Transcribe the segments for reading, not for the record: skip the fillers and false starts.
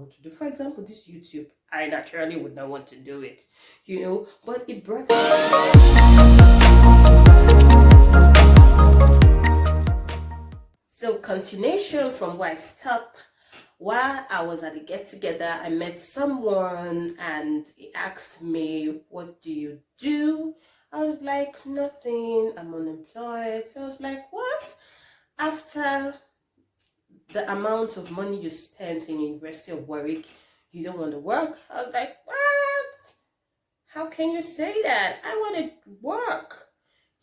want to do. For example, this YouTube, I naturally would not want to do it, but it brought so continuation from where I stopped. While I was at the get-together, I met someone and he asked me, what do you do? I was like, nothing, I'm unemployed. So I was like, what? After the amount of money you spent in University of Warwick, you don't want to work? I was like, what? How can you say that? I want to work.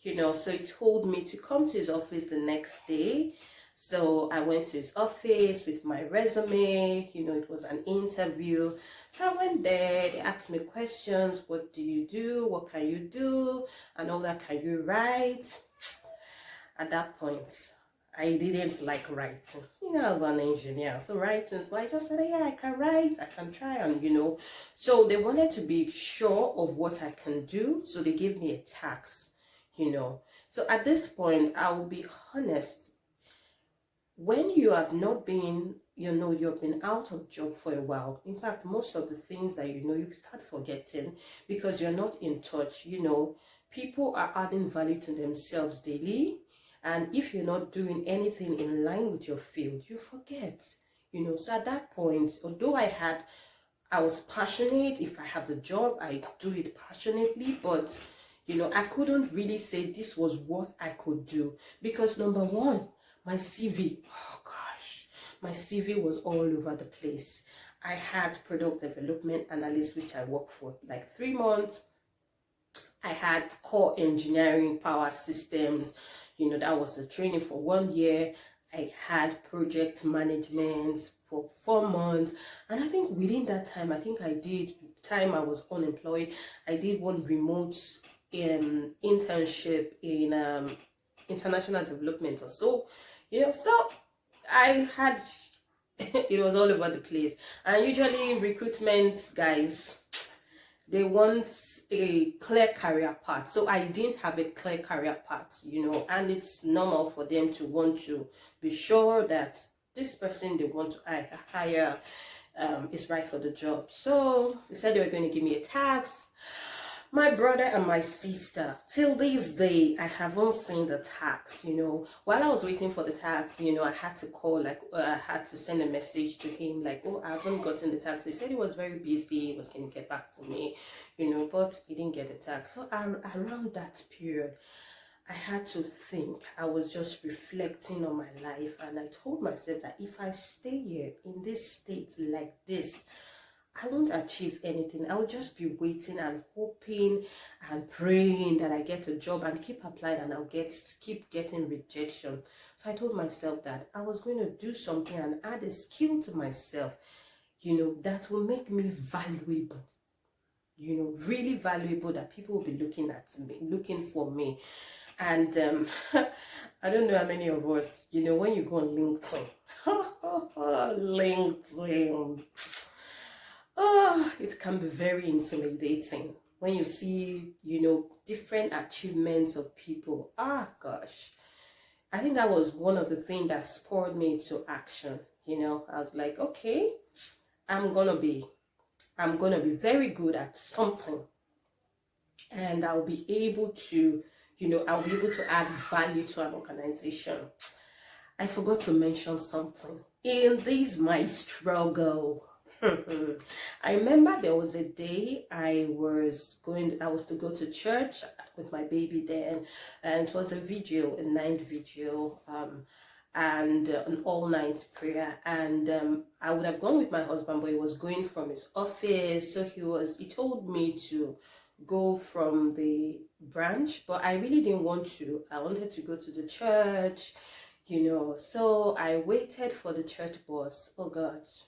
So he told me to come to his office the next day. So I went to his office with my resume, it was an interview. So I went there, they asked me questions, what do you do, what can you do, and all that, can you write? At that point, I didn't like writing. I was an engineer, so writing, so I just said, yeah, I can write, I can try, and So they wanted to be sure of what I can do, so they gave me a task, So at this point, I will be honest, when you have not been, you've been out of job for a while. In fact, most of the things that you start forgetting because you're not in touch. People are adding value to themselves daily. And if you're not doing anything in line with your field, you forget. So at that point, although I was passionate, if I have a job, I do it passionately, but I couldn't really say this was what I could do because number one, my CV, oh gosh, my CV was all over the place. I had product development analyst, which I worked for like 3 months. I had core engineering, power systems, that was a training for 1 year. I had project management for 4 months. And I think within that time, I was unemployed, I did one remote internship in international development or so. So I had, it was all over the place. And usually recruitment guys, they want a clear career path. So I didn't have a clear career path, and it's normal for them to want to be sure that this person they want to hire is right for the job. So they said they were going to give me a task. My brother and my sister, till this day, I haven't seen the tax, While I was waiting for the tax, I had to call, I had to send a message to him, like, oh, I haven't gotten the tax. He said he was very busy, he was going to get back to me, but he didn't get the tax. So around that period, I had to think. I was just reflecting on my life, and I told myself that if I stay here in this state like this, I won't achieve anything. I'll just be waiting and hoping and praying that I get a job and keep applying, and I'll keep getting rejection. So I told myself that I was going to do something and add a skill to myself, that will make me valuable, really valuable, that people will be looking at me, looking for me. And I don't know how many of us, when you go on LinkedIn, LinkedIn, it can be very intimidating when you see, different achievements of people. Gosh, I think that was one of the things that spurred me to action. I was like, okay, I'm gonna be very good at something, and I'll be able to, add value to an organization. I forgot to mention something in this my struggle. I remember there was a day I was to go to church with my baby then, and it was a night vigil, and an all-night prayer, and I would have gone with my husband, but he was going from his office, so he told me to go from the branch, but I really didn't want to. I wanted to go to the church, so I waited for the church bus. Oh gosh,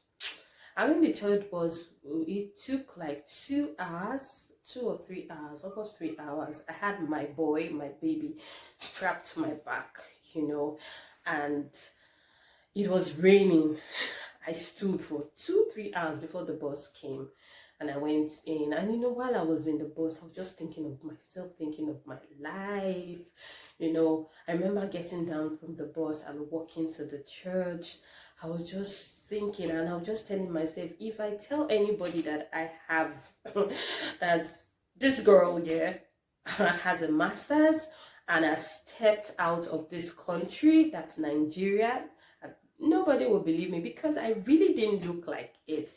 I mean, the church bus, it took like 2 hours, 2 or 3 hours, almost 3 hours. I had my baby, strapped to my back, and it was raining. I stood for 2-3 hours before the bus came, and I went in. And while I was in the bus, I was just thinking of myself, thinking of my life. I remember getting down from the bus and walking to the church. I was just thinking, and I was just telling myself, if I tell anybody that I have that this girl, yeah, has a master's and has stepped out of this country, that's Nigeria, nobody will believe me because I really didn't look like it.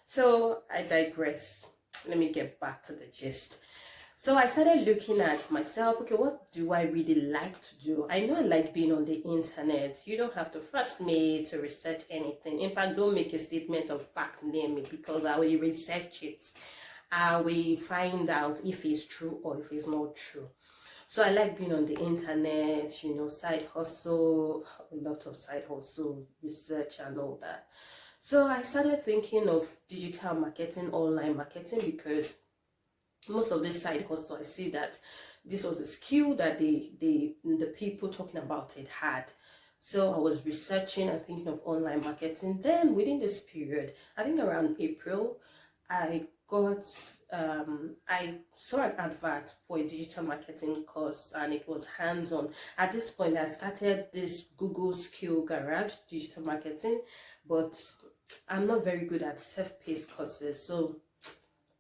So I digress. Let me get back to the gist. So I started looking at myself, okay, what do I really like to do? I know I like being on the internet. You don't have to trust me to research anything. In fact, don't make a statement of fact near me because I will research it. I will find out if it's true or if it's not true. So I like being on the internet, side hustle, a lot of side hustle, research and all that. So I started thinking of digital marketing, online marketing, because most of this side hustle, I see that this was a skill that the people talking about it had. So I was researching and thinking of online marketing. Then within this period, I think around April, I saw an advert for a digital marketing course, and it was hands-on. At this point, I started this Google Skill Garage digital marketing, but I'm not very good at self-paced courses, so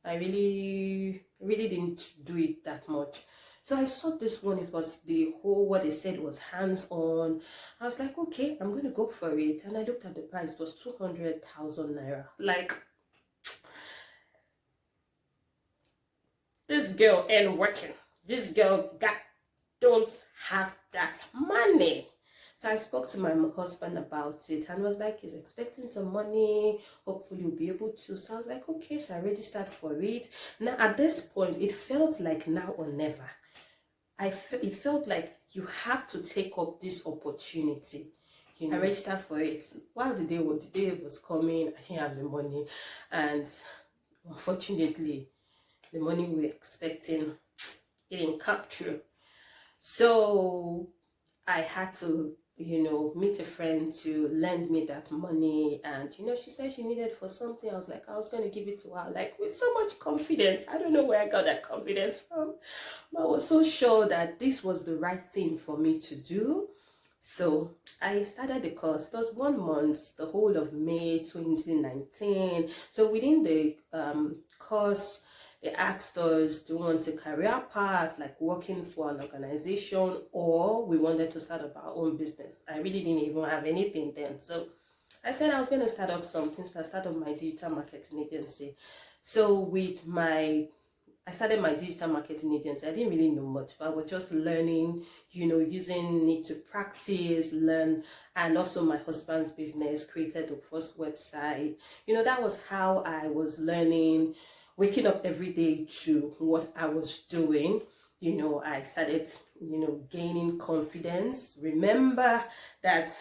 I really didn't do it that much. So I saw this one. It was what they said was hands-on. I was like, okay, I'm going to go for it. And I looked at the price. It was 200,000 naira. Like, this girl ain't working. This girl don't have that money. So I spoke to my husband about it and was like, he's expecting some money. Hopefully he'll be able to. So I was like, okay, so I registered for it. Now at this point, it felt like now or never. It felt like you have to take up this opportunity. I registered for it. While the day was coming, I didn't have the money. And unfortunately, the money we were expecting, it didn't come true. So I had to, meet a friend to lend me that money. And, she said she needed for something. I was like, I was going to give it to her, like with so much confidence. I don't know where I got that confidence from. But I was so sure that this was the right thing for me to do. So I started the course. It was 1 month, the whole of May 2019. So within the course, they asked us, do we want a career path, like working for an organization, or we wanted to start up our own business. I really didn't even have anything then. So I said I was going to start up something, so I started up my digital marketing agency. So I started my digital marketing agency. I didn't really know much, but I was just learning, using it to practice, learn, and also my husband's business, created the first website. That was how I was learning, waking up every day to what I was doing. I started, gaining confidence. Remember that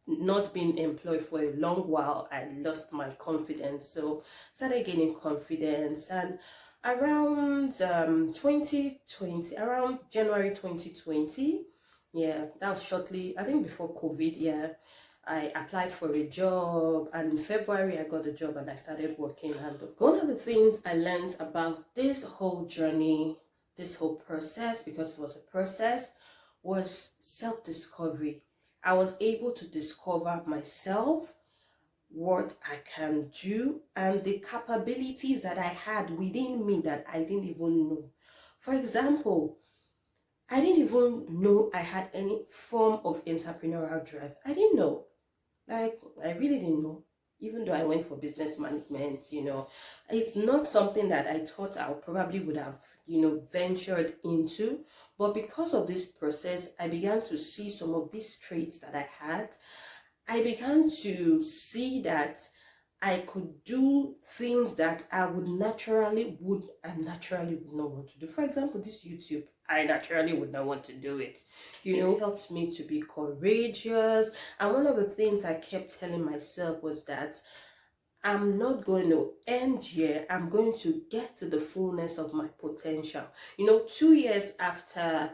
not being employed for a long while, I lost my confidence. So started gaining confidence, and around 2020, around January 2020, yeah, that was shortly, I think before COVID, yeah, I applied for a job, and in February I got a job and I started working. And one of the things I learned about this whole journey, this whole process, because it was a process, was self-discovery. I was able to discover myself, what I can do, and the capabilities that I had within me that I didn't even know. For example, I didn't even know I had any form of entrepreneurial drive. I didn't know. Like, I really didn't know. Even though I went for business management, it's not something that I thought I probably would have, ventured into. But because of this process, I began to see some of these traits that I had. I began to see that I could do things that I naturally would not want to do. For example, this YouTube, I naturally would not want to do it. It helped me to be courageous. And one of the things I kept telling myself was that I'm not going to end here. I'm going to get to the fullness of my potential. 2 years after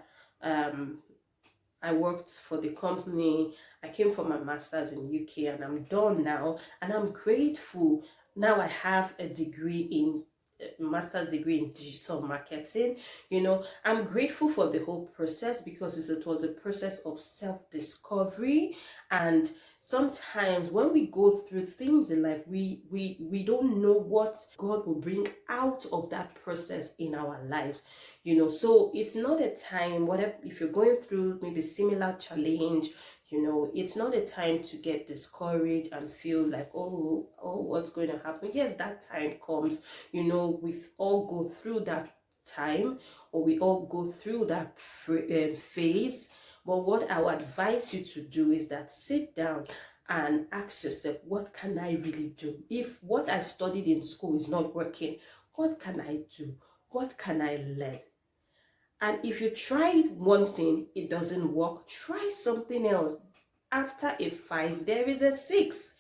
I worked for the company, I came for my master's in UK, and I'm done now, and I'm grateful. Now I have a master's degree in digital marketing. I'm grateful for the whole process because it was a process of self-discovery, and sometimes when we go through things in life, we don't know what God will bring out of that process in our lives, you know. So it's not a time, whatever, if you're going through maybe similar challenge, you know, it's not a time to get discouraged and feel like, oh, what's going to happen. Yes, that time comes, you know. We all go through that time, or we all go through that phase. But what I would advise you to do is that sit down and ask yourself, what can I really do? If what I studied in school is not working, what can I do? What can I learn? And if you tried one thing, it doesn't work, try something else. After a 5, there is a 6.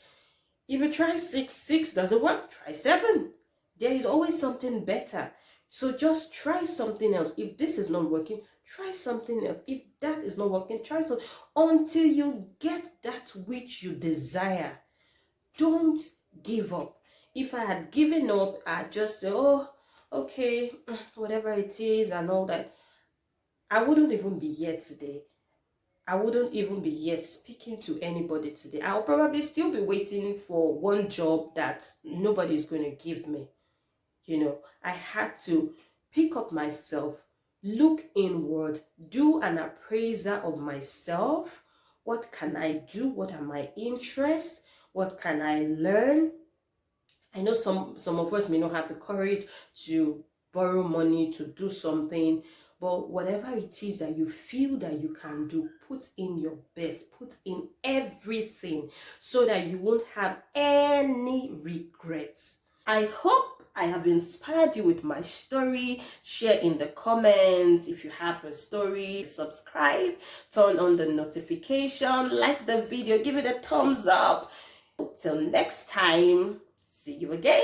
If you try 6 doesn't work, try 7. There is always something better. So just try something else. If this is not working, try something else. If that is not working, try something until you get that which you desire. Don't give up. If I had given up, I'd just say, oh, okay, whatever it is and all that, I wouldn't even be here today. I wouldn't even be here speaking to anybody today. I'll probably still be waiting for one job that nobody's going to give me. You know, I had to pick up myself, look inward, do an appraisal of myself. What can I do? What are my interests? What can I learn? I know some of us may not have the courage to borrow money to do something, but whatever it is that you feel that you can do, put in your best, put in everything so that you won't have any regrets. I hope I have inspired you with my story. Share in the comments if you have a story. Subscribe, turn on the notification, like the video, give it a thumbs up. Till next time, see you again.